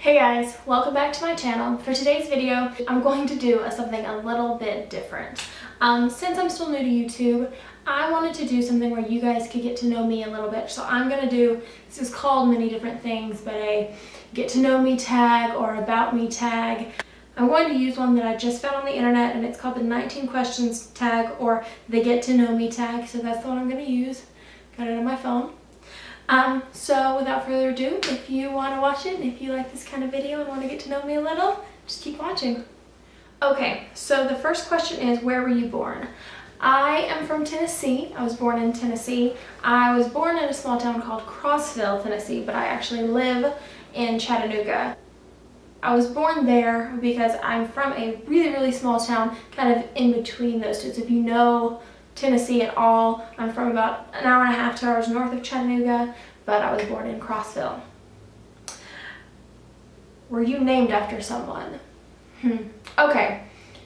Hey guys, welcome back to my channel. For today's video, I'm going to do something a little bit different. Since I'm still new to YouTube, I wanted to do something where you guys could get to know me a little bit. So I'm going to do, this is called many different things, but a get to know me tag or about me tag. I'm going to use one that I just found on the internet, and it's called the 19 questions tag or the get to know me tag. So that's the one I'm going to use. Got it on my phone. So without further ado, if you want to watch it, and if you like this kind of video and want to get to know me a little, just keep watching. Okay, so the first question is, where were you born? I am from Tennessee. I was born in Tennessee. I was born in a small town called Crossville, Tennessee, but I actually live in Chattanooga. I was born there because I'm from a really, really small town, kind of in between those two. So if you know Tennessee at all, I'm from about an hour and a half, 2 hours north of Chattanooga, but I was born in Crossville. Were you named after someone? Okay,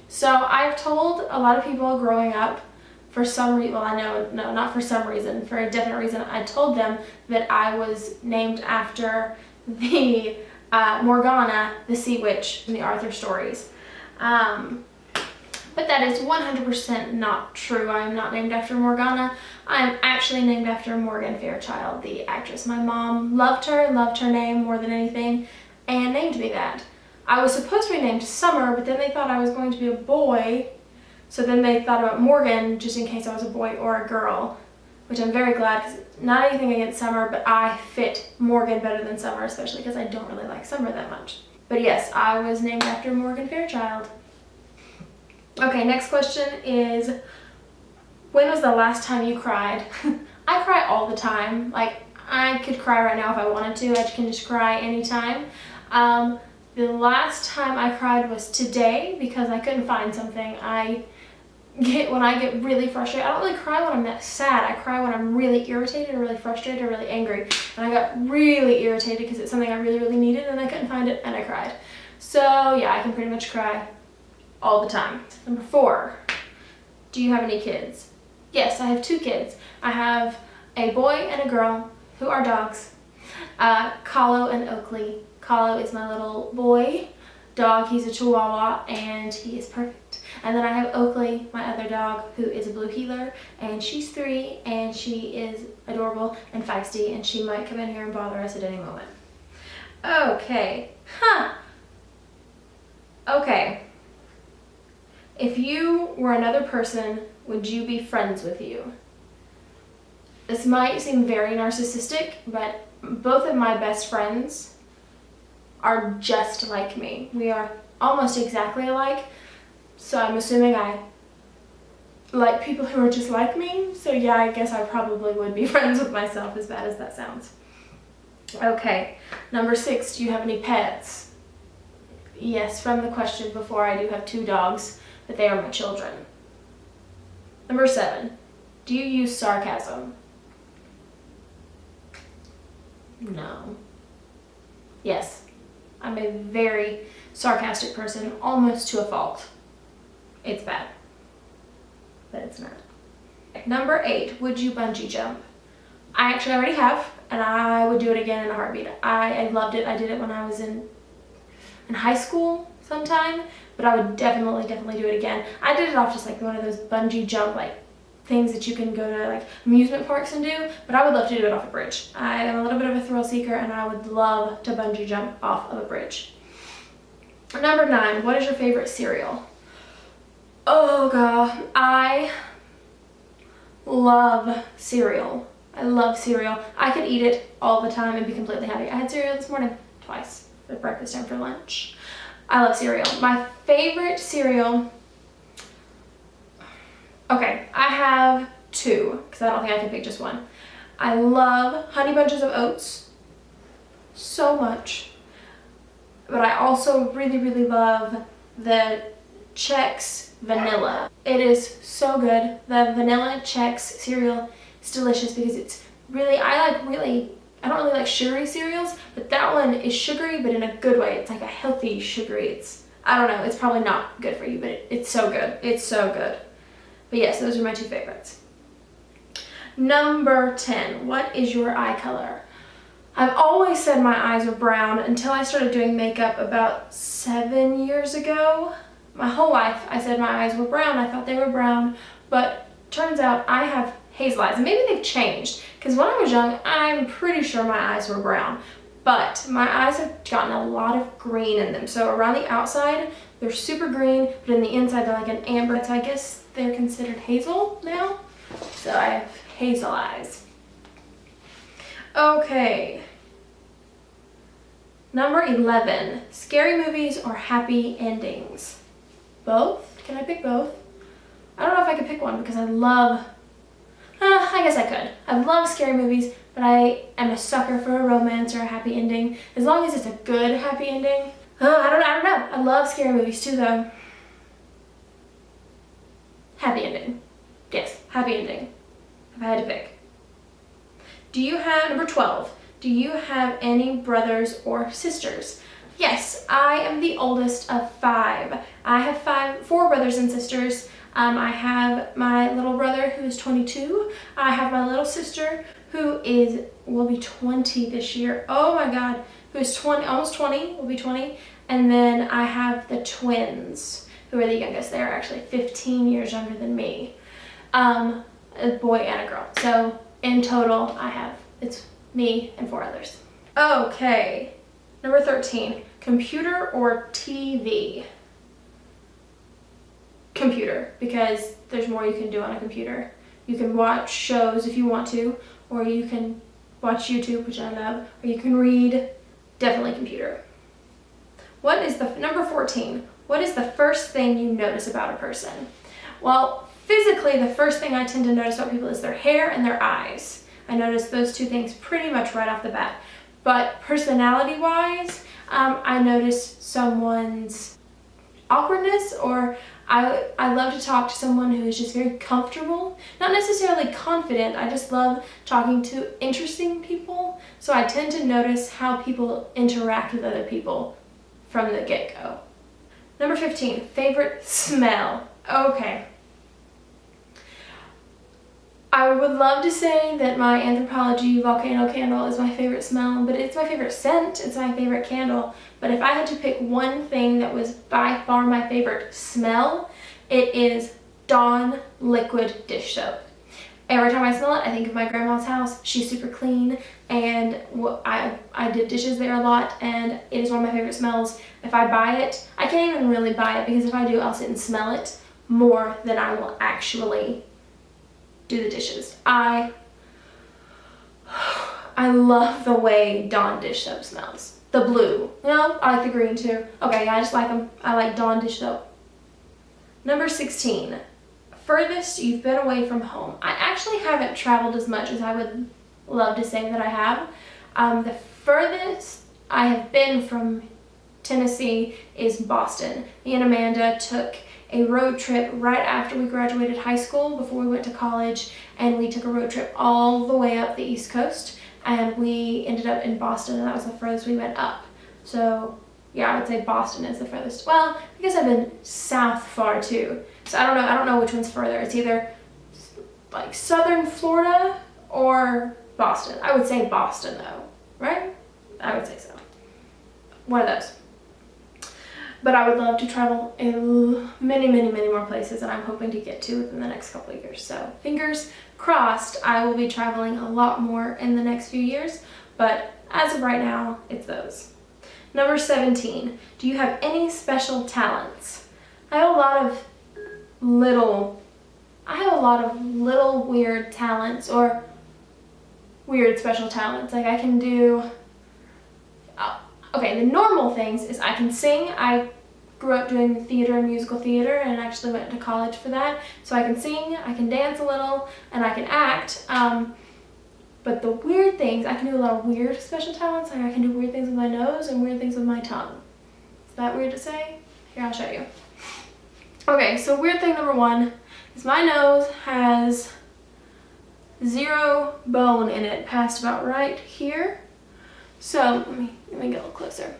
so I've told a lot of people growing up, for some reason, well, no, not for some reason, for a definite reason, I told them that I was named after the Morgana, the sea witch in the Arthur stories. But that is 100% not true. I am not named after Morgana. I'm actually named after Morgan Fairchild, the actress. My mom loved her name more than anything, and named me that. I was supposed to be named Summer, but then they thought I was going to be a boy, so then they thought about Morgan just in case I was a boy or a girl, which I'm very glad, because not anything against Summer, but I fit Morgan better than Summer, especially because I don't really like Summer that much. But yes, I was named after Morgan Fairchild. Okay, next question is, when was the last time you cried? I cry all the time. Like, I could cry right now if I wanted to. I can just cry anytime. The last time I cried was today because I couldn't find something. When I get really frustrated, I don't really cry when I'm that sad. I cry when I'm really irritated or really frustrated or really angry. And I got really irritated because it's something I really, really needed and I couldn't find it and I cried. So yeah, I can pretty much cry all the time. Number 4, do you have any kids? Yes, I have 2 kids. I have a boy and a girl who are dogs, Kahlo and Oakley. Kahlo is my little boy dog. He's a Chihuahua and he is perfect. And then I have Oakley, my other dog, who is a blue heeler, and she's 3 and she is adorable and feisty, and she might come in here and bother us at any moment. Okay, okay. If you were another person, would you be friends with you? This might seem very narcissistic, but both of my best friends are just like me. We are almost exactly alike, so I'm assuming I like people who are just like me. So yeah, I guess I probably would be friends with myself, as bad as that sounds. Okay, number 6, do you have any pets? Yes, from the question before, I do have 2 dogs. But they are my children. Number 7, do you use sarcasm? No. Yes, I'm a very sarcastic person, almost to a fault. It's bad, but it's not. Number 8, would you bungee jump? I actually already have, and I would do it again in a heartbeat. I loved it. I did it when I was in high school sometime, but I would definitely do it again. I did it off just like one of those bungee jump like things that you can go to like amusement parks and do, but I would love to do it off a bridge. I am a little bit of a thrill seeker and I would love to bungee jump off of a bridge. Number 9, what is your favorite cereal? Oh god, I love cereal. I love cereal. I could eat it all the time and be completely happy. I had cereal this morning twice, for breakfast and for lunch. I love cereal. My favorite cereal, okay, I have 2, because I don't think I can pick just one. I love Honey Bunches of Oats so much, but I also really, really love the Chex Vanilla. It is so good. The Vanilla Chex cereal is delicious because it's really, I don't really like sugary cereals, but that one is sugary, but in a good way. It's like a healthy sugary. I don't know, it's probably not good for you, but it's so good. It's so good. But yes, those are my 2 favorites. Number 10, what is your eye color? I've always said my eyes were brown until I started doing makeup about 7 years ago. My whole life I said my eyes were brown. I thought they were brown, but turns out I have hazel eyes. And maybe they've changed, because when I was young, I'm pretty sure my eyes were brown. But my eyes have gotten a lot of green in them. So around the outside, they're super green, but in the inside, they're like an amber. So I guess they're considered hazel now. So I have hazel eyes. Okay. Number 11, scary movies or happy endings? Both? Can I pick both? I don't know if I could pick one because I guess I could. I love scary movies, but I am a sucker for a romance or a happy ending. As long as it's a good happy ending. I don't know. I love scary movies too though. Happy ending. Yes, happy ending. If I had to pick. Number 12, do you have any brothers or sisters? Yes, I am the oldest of 5. I have 4 brothers and sisters. I have my little brother who is 22. I have my little sister who will be 20 this year. Oh my God, who is 20, almost 20, will be 20. And then I have the twins who are the youngest. They are actually 15 years younger than me. A boy and a girl. So in total, it's me and 4 others. Okay, number 13, computer or TV? Computer, because there's more you can do on a computer. You can watch shows if you want to, or you can watch YouTube, which I love, or you can read. Definitely computer. Number 14, what is the first thing you notice about a person? Well, physically, the first thing I tend to notice about people is their hair and their eyes. I notice those 2 things pretty much right off the bat. But personality-wise, I notice someone's awkwardness, or I love to talk to someone who is just very comfortable. Not necessarily confident, I just love talking to interesting people. So I tend to notice how people interact with other people from the get-go. Number 15, favorite smell. Okay. I would love to say that my Anthropologie volcano candle is my favorite smell, but it's my favorite scent, it's my favorite candle. But if I had to pick one thing that was by far my favorite smell, it is Dawn liquid dish soap. Every time I smell it, I think of my grandma's house. She's super clean, and I did dishes there a lot, and it is one of my favorite smells. If I buy it, I can't even really buy it, because if I do, I'll sit and smell it more than I will actually do the dishes. I love the way Dawn dish soap smells. The blue. No, I like the green too. Okay, yeah, I just like them. I like Dawn dish soap. Number 16. Furthest you've been away from home. I actually haven't traveled as much as I would love to say that I have. The furthest I have been from Tennessee is Boston. Me and Amanda took a road trip right after we graduated high school, before we went to college, and we took a road trip all the way up the East Coast, and we ended up in Boston, and that was the furthest we went up. So yeah, I would say Boston is the furthest. Well, I guess I've been south far too, so I don't know which one's further. It's either like southern Florida or Boston. I would say Boston though, right? I would say so. One of those. But I would love to travel many more places, and I'm hoping to get to within the next couple of years. So fingers crossed, I will be traveling a lot more in the next few years, but as of right now, it's those. Number 17, do you have any special talents? I have a lot of little weird talents, or weird special talents. Like I can do, okay, the normal things is I can sing. I grew up doing theater and musical theater, and actually went to college for that. So I can sing, I can dance a little, and I can act. But the weird things, I can do a lot of weird special talents. Like I can do weird things with my nose and weird things with my tongue. Is that weird to say? Here, I'll show you. Okay, so weird thing number 1 is my nose has 0 bone in it, past about right here. So let me get a little closer.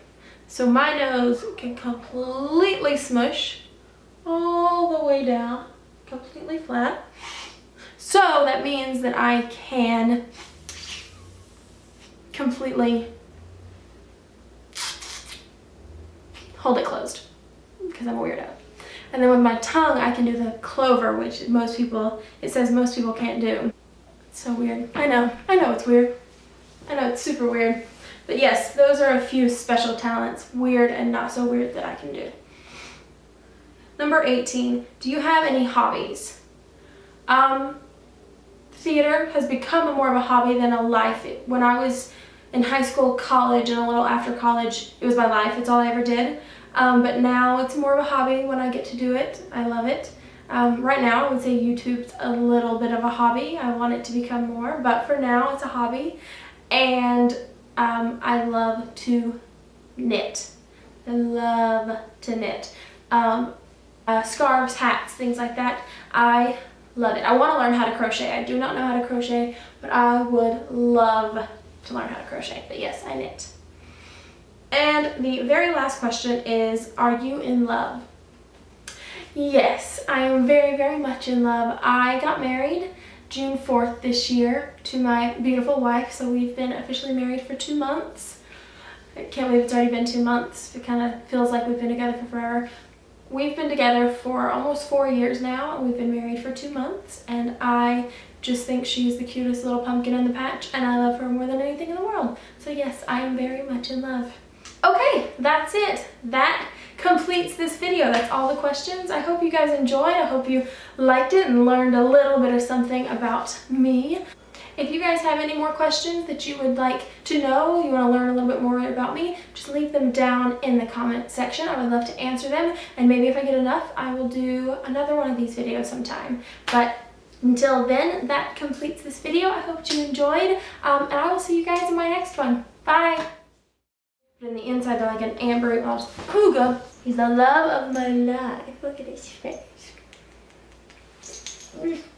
So my nose can completely smush all the way down, completely flat. So that means that I can completely hold it closed because I'm a weirdo. And then with my tongue, I can do the clover, which it says most people can't do. It's so weird. I know it's weird. I know it's super weird. But yes, those are a few special talents, weird and not so weird, that I can do. Number 18, do you have any hobbies? Theater has become more of a hobby than a life. When I was in high school, college, and a little after college, it was my life. It's all I ever did. But now it's more of a hobby when I get to do it. I love it. Right now, I would say YouTube's a little bit of a hobby. I want it to become more, but for now, it's a hobby. And I love to knit. I love to knit. Scarves, hats, things like that. I love it. I want to learn how to crochet. I do not know how to crochet, but I would love to learn how to crochet. But yes, I knit. And the very last question is, are you in love? Yes, I am very, very much in love. I got married June 4th this year to my beautiful wife, so we've been officially married for 2 months. I can't believe it's already been 2 months. It kind of feels like we've been together for forever. We've been together for almost 4 years now, and we've been married for 2 months, and I just think she's the cutest little pumpkin in the patch, and I love her more than anything in the world. So yes, I am very much in love. Okay, that's it. That completes this video. That's all the questions. I hope you guys enjoyed. I hope you liked it and learned a little bit of something about me. If you guys have any more questions that you would like to know, you want to learn a little bit more about me, just leave them down in the comment section. I would love to answer them, and maybe if I get enough, I will do another one of these videos sometime. But until then, that completes this video. I hope you enjoyed, and I will see you guys in my next one. Bye! In the inside, they're like an amber cougar. He's the love of my life. Look at his face.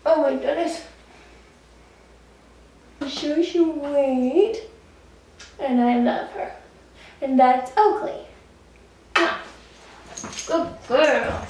Oh my goodness. Sure, wait. And I love her. And that's Oakley. Good girl.